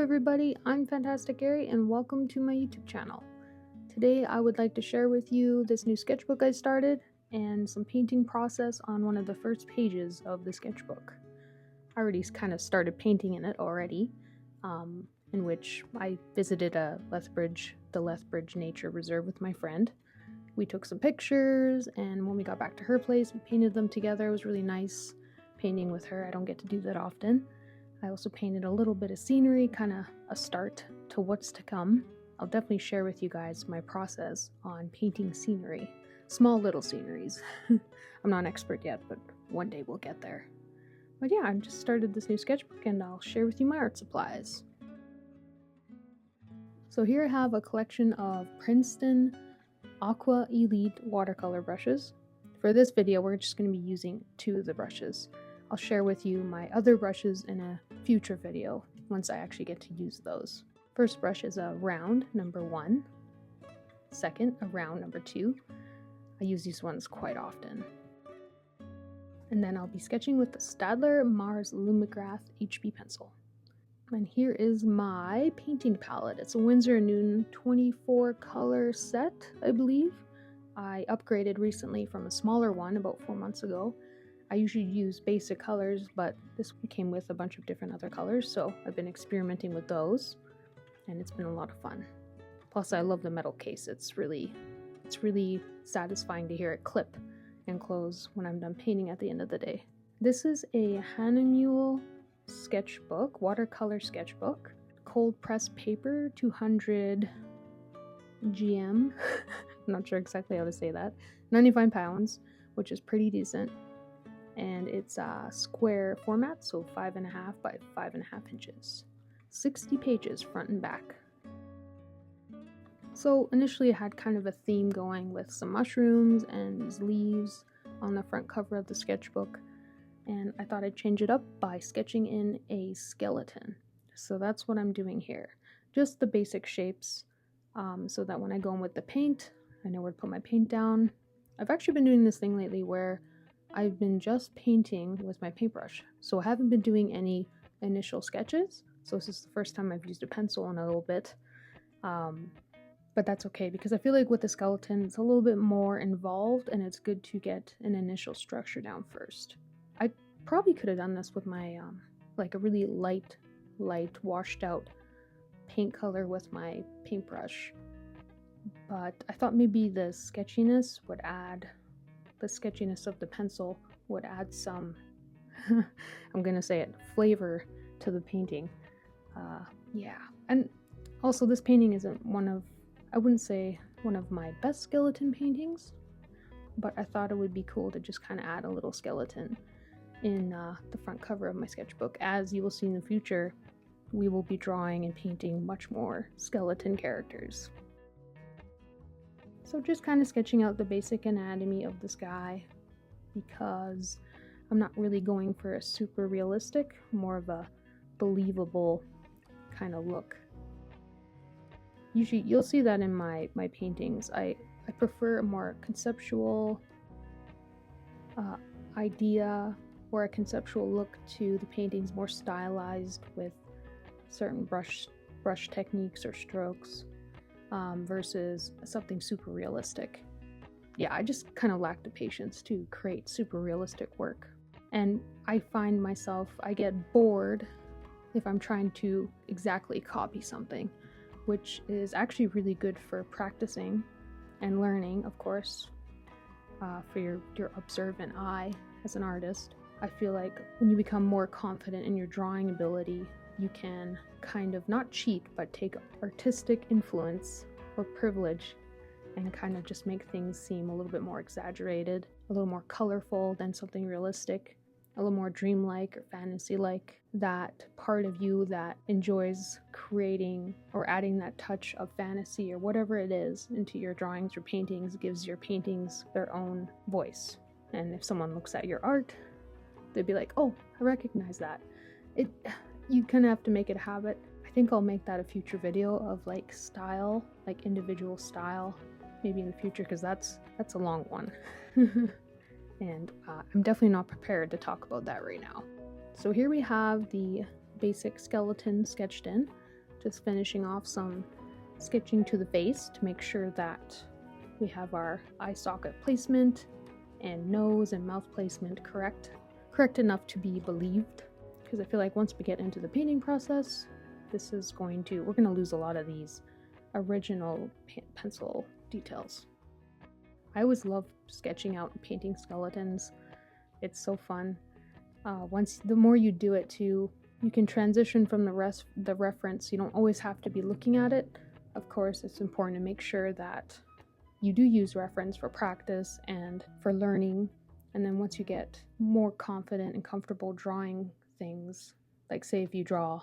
everybody, I'm Fantasticairy and welcome to my YouTube channel. Today I would like to share with you this new sketchbook I started and some painting process on one of the first pages of the sketchbook. I already kind of started painting in it already, in which I visited the Lethbridge Nature Reserve with my friend. We took some pictures, and when we got back to her place we painted them together. It was really nice painting with her. I don't get to do that often. I also painted a little bit of scenery, kind of a start to what's to come. I'll definitely share with you guys my process on painting scenery. Small little sceneries. I'm not an expert yet, but one day we'll get there. But yeah, I just started this new sketchbook and I'll share with you my art supplies. So here I have a collection of Princeton Aqua Elite watercolor brushes. For this video, we're just going to be using 2 of the brushes. I'll share with you my other brushes in a future video once I actually get to use those. First brush is a round number 1. Second, a round number 2. I use these ones quite often. And then I'll be sketching with the Staedtler Mars Lumigrath HB pencil. And here is my painting palette. It's a Winsor & Newton 24 color set, I believe. I upgraded recently from a smaller one about 4 months ago. I usually use basic colors, but this one came with a bunch of different other colors, so I've been experimenting with those, and it's been a lot of fun. Plus, I love the metal case. It's really satisfying to hear it clip and close when I'm done painting at the end of the day. This is a Hahnemuhle sketchbook, watercolor sketchbook, cold pressed paper, 200 GM. I'm not sure exactly how to say that. 95 pounds, which is pretty decent. And it's a square format, so 5.5 by 5.5 inches. 60 pages front and back. So initially I had kind of a theme going with some mushrooms and these leaves on the front cover of the sketchbook, and I thought I'd change it up by sketching in a skeleton. So that's what I'm doing here. Just the basic shapes, so that when I go in with the paint, I know where to put my paint down. I've actually been doing this thing lately where I've been just painting with my paintbrush, so I haven't been doing any initial sketches. So this is the first time I've used a pencil in a little bit, but that's okay because I feel like with the skeleton it's a little bit more involved and it's good to get an initial structure down first. I probably could have done this with my like a really light washed out paint color with my paintbrush, but I thought maybe the sketchiness of the pencil would add some I'm gonna say it, flavor to the painting. Yeah, and also this painting isn't I wouldn't say one of my best skeleton paintings, but I thought it would be cool to just kind of add a little skeleton in the front cover of my sketchbook. As you will see in the future, we will be drawing and painting much more skeleton characters. So just kind of sketching out the basic anatomy of this guy because I'm not really going for a super realistic, more of a believable kind of look. Usually you'll see that in my paintings. I prefer a more conceptual idea or a conceptual look to the paintings, more stylized with certain brush techniques or strokes. Versus something super realistic. Yeah, I just kind of lack the patience to create super realistic work. And I find myself, I get bored if I'm trying to exactly copy something, which is actually really good for practicing and learning, of course, for your observant eye as an artist. I feel like when you become more confident in your drawing ability, you can kind of not cheat, but take artistic influence or privilege and kind of just make things seem a little bit more exaggerated, a little more colorful than something realistic, a little more dreamlike or fantasy-like. That part of you that enjoys creating or adding that touch of fantasy or whatever it is into your drawings or paintings gives your paintings their own voice. And if someone looks at your art, they'd be like, oh, I recognize that. You kind of have to make it a habit. I think I'll make that a future video of like style, like individual style, maybe in the future, because that's a long one. And I'm definitely not prepared to talk about that right now. So here we have the basic skeleton sketched in. just finishing off some sketching to the face to make sure that we have our eye socket placement and nose and mouth placement correct enough to be believed, because I feel like once we get into the painting process, we're going to lose a lot of these original pencil details. I always love sketching out and painting skeletons. It's so fun. The more you do it too, you can transition from the reference. You don't always have to be looking at it. Of course, it's important to make sure that you do use reference for practice and for learning. And then once you get more confident and comfortable drawing things, like say if you draw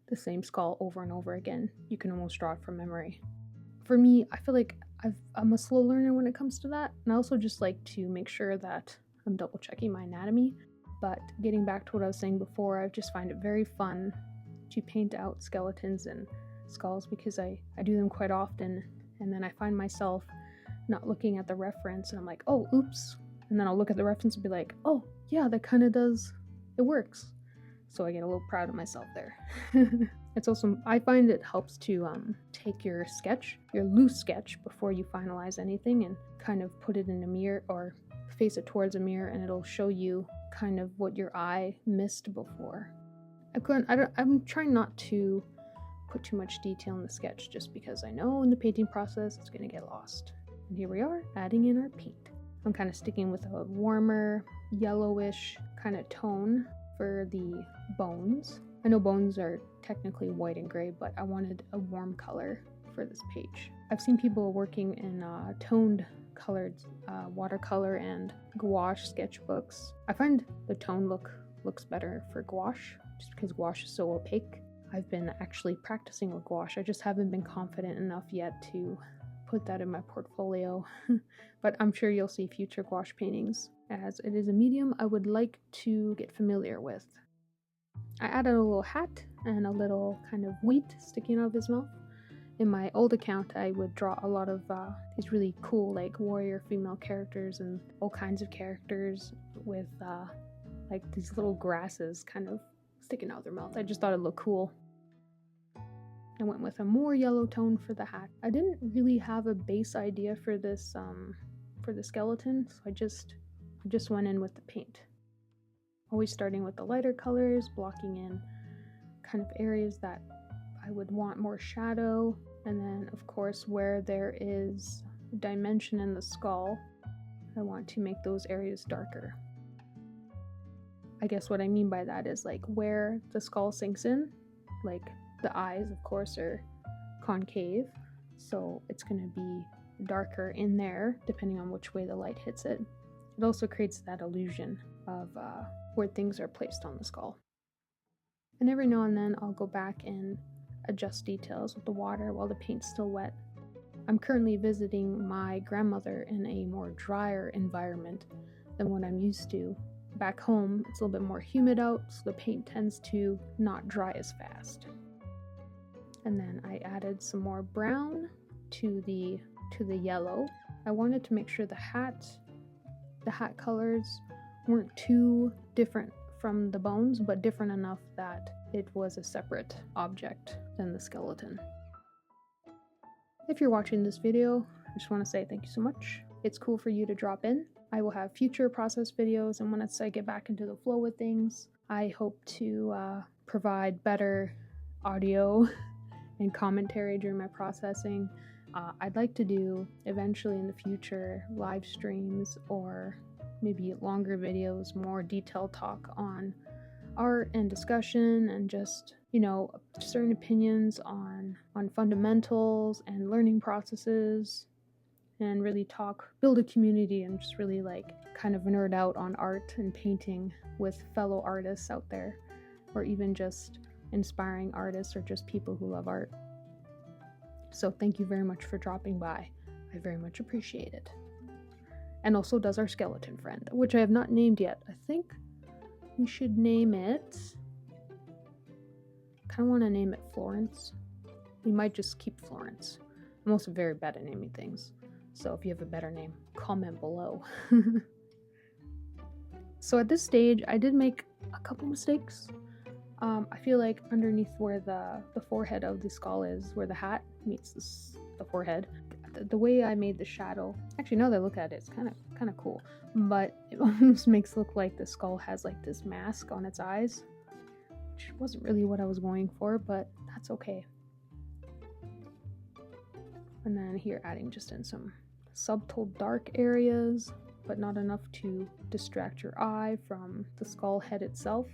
the same skull over and over again, you can almost draw it from memory. For me, I feel like I'm a slow learner when it comes to that. And I also just like to make sure that I'm double checking my anatomy. But getting back to what I was saying before, I just find it very fun to paint out skeletons and skulls because I do them quite often. And then I find myself not looking at the reference and I'm like, oh, oops. And then I'll look at the reference and be like, oh, yeah, that kind of it works. So I get a little proud of myself there. It's also, I find it helps to take your loose sketch before you finalize anything and kind of put it in a mirror or face it towards a mirror, and it'll show you kind of what your eye missed before. I'm trying not to put too much detail in the sketch just because I know in the painting process it's going to get lost. And here we are, adding in our paint. I'm kind of sticking with a warmer, yellowish kind of tone for the bones. I know bones are technically white and gray, but I wanted a warm color for this page. I've seen people working in toned colored watercolor and gouache sketchbooks. I find the tone looks better for gouache, just because gouache is so opaque. I've been actually practicing with gouache. I just haven't been confident enough yet to put that in my portfolio. But I'm sure you'll see future gouache paintings, as it is a medium I would like to get familiar with. I added a little hat and a little kind of wheat sticking out of his mouth. In my old account, I would draw a lot of these really cool like warrior female characters and all kinds of characters with like these little grasses kind of sticking out their mouth. I just thought it looked cool. I went with a more yellow tone for the hat. I didn't really have a base idea for this for the skeleton, so I just went in with the paint. Always starting with the lighter colors, blocking in kind of areas that I would want more shadow, and then of course where there is dimension in the skull, I want to make those areas darker. I guess what I mean by that is like where the skull sinks in, like the eyes of course are concave, so it's going to be darker in there depending on which way the light hits it. It also creates that illusion of where things are placed on the skull. And every now and then I'll go back and adjust details with the water while the paint's still wet. I'm currently visiting my grandmother in a more drier environment than what I'm used to. Back home, it's a little bit more humid out, so the paint tends to not dry as fast. And then I added some more brown to the yellow. I wanted to make sure the hat colors weren't too different from the bones, but different enough that it was a separate object than the skeleton. If you're watching this video, I just want to say thank you so much. It's cool for you to drop in. I will have future process videos, and once I get back into the flow with things, I hope to provide better audio and commentary during my processing. I'd like to do eventually in the future live streams or maybe longer videos, more detailed talk on art and discussion and just, certain opinions on fundamentals and learning processes, and really build a community and just really like kind of nerd out on art and painting with fellow artists out there, or even just inspiring artists or just people who love art. So thank you very much for dropping by. I very much appreciate it. And also does our skeleton friend, which I have not named yet. I think we should name it, I kind of want to name it Flourance. We might just keep Flourance. I'm also very bad at naming things, so if you have a better name, comment below. So at this stage, I did make a couple mistakes. I feel like underneath where the forehead of the skull is, where the hat meets the forehead, the way I made the shadow, actually now that I look at it, it's kind of cool, but it almost makes it look like the skull has like this mask on its eyes, which wasn't really what I was going for, but that's okay. And then here adding just in some subtle dark areas, but not enough to distract your eye from the skull head itself.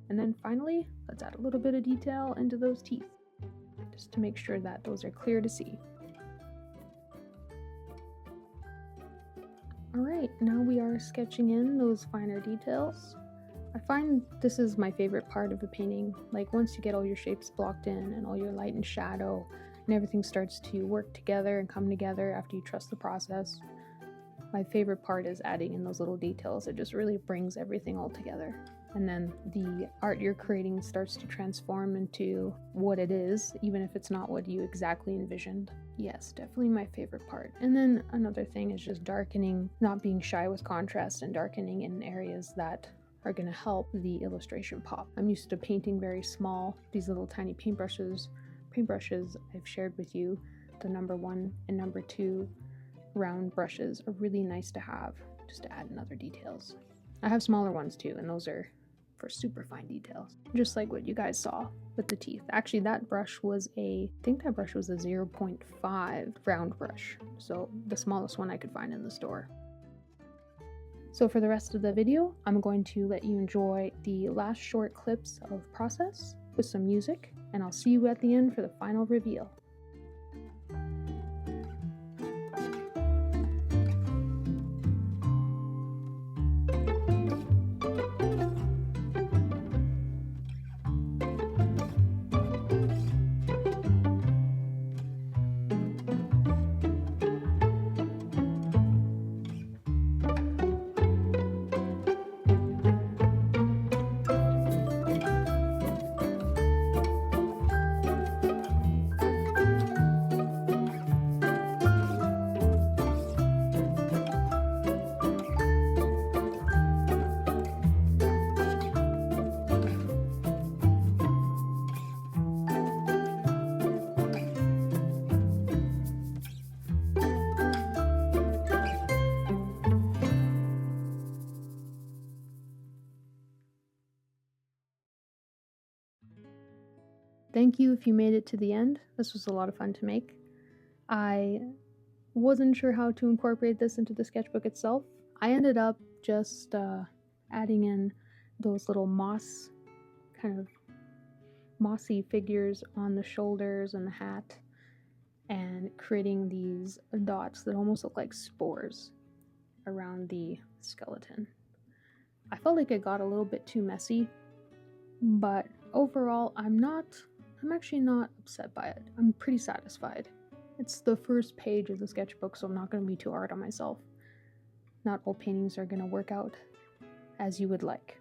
And then finally, let's add a little bit of detail into those teeth, just to make sure that those are clear to see. Alright, now we are sketching in those finer details. I find this is my favorite part of a painting. Like once you get all your shapes blocked in and all your light and shadow and everything starts to work together and come together after you trust the process, my favorite part is adding in those little details. It just really brings everything all together. And then the art you're creating starts to transform into what it is, even if it's not what you exactly envisioned. Yes, definitely my favorite part. And then another thing is just darkening, not being shy with contrast and darkening in areas that are going to help the illustration pop. I'm used to painting very small, these little tiny paintbrushes I've shared with you. The number 1 and number 2 round brushes are really nice to have, just to add in other details. I have smaller ones too, and those are for super fine details, just like what you guys saw with the teeth. Actually, that brush was I think that brush was a 0.5 round brush, so the smallest one I could find in the store. So for the rest of the video, I'm going to let you enjoy the last short clips of process with some music, and I'll see you at the end for the final reveal. Thank you if you made it to the end. This was a lot of fun to make. I wasn't sure how to incorporate this into the sketchbook itself. I ended up just adding in those little kind of mossy figures on the shoulders and the hat, and creating these dots that almost look like spores around the skeleton. I felt like it got a little bit too messy, but overall I'm actually not upset by it. I'm pretty satisfied. It's the first page of the sketchbook, so I'm not going to be too hard on myself. Not all paintings are going to work out as you would like.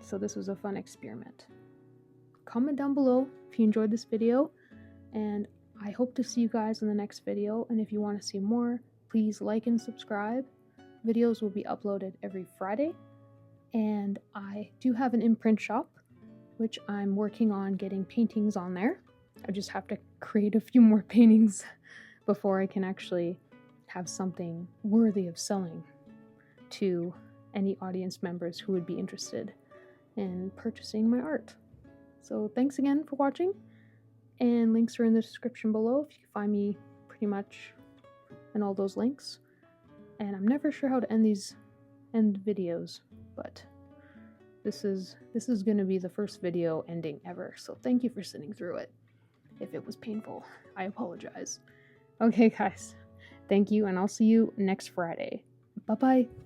So this was a fun experiment. Comment down below if you enjoyed this video, and I hope to see you guys in the next video. And if you want to see more, please like and subscribe. Videos will be uploaded every Friday, and I do have an imprint shop, which I'm working on getting paintings on there. I just have to create a few more paintings before I can actually have something worthy of selling to any audience members who would be interested in purchasing my art. So thanks again for watching, and links are in the description below if you can find me pretty much in all those links. And I'm never sure how to end videos, but this is going to be the first video ending ever, so thank you for sitting through it. If it was painful, I apologize. Okay guys, thank you, and I'll see you next Friday. Bye-bye.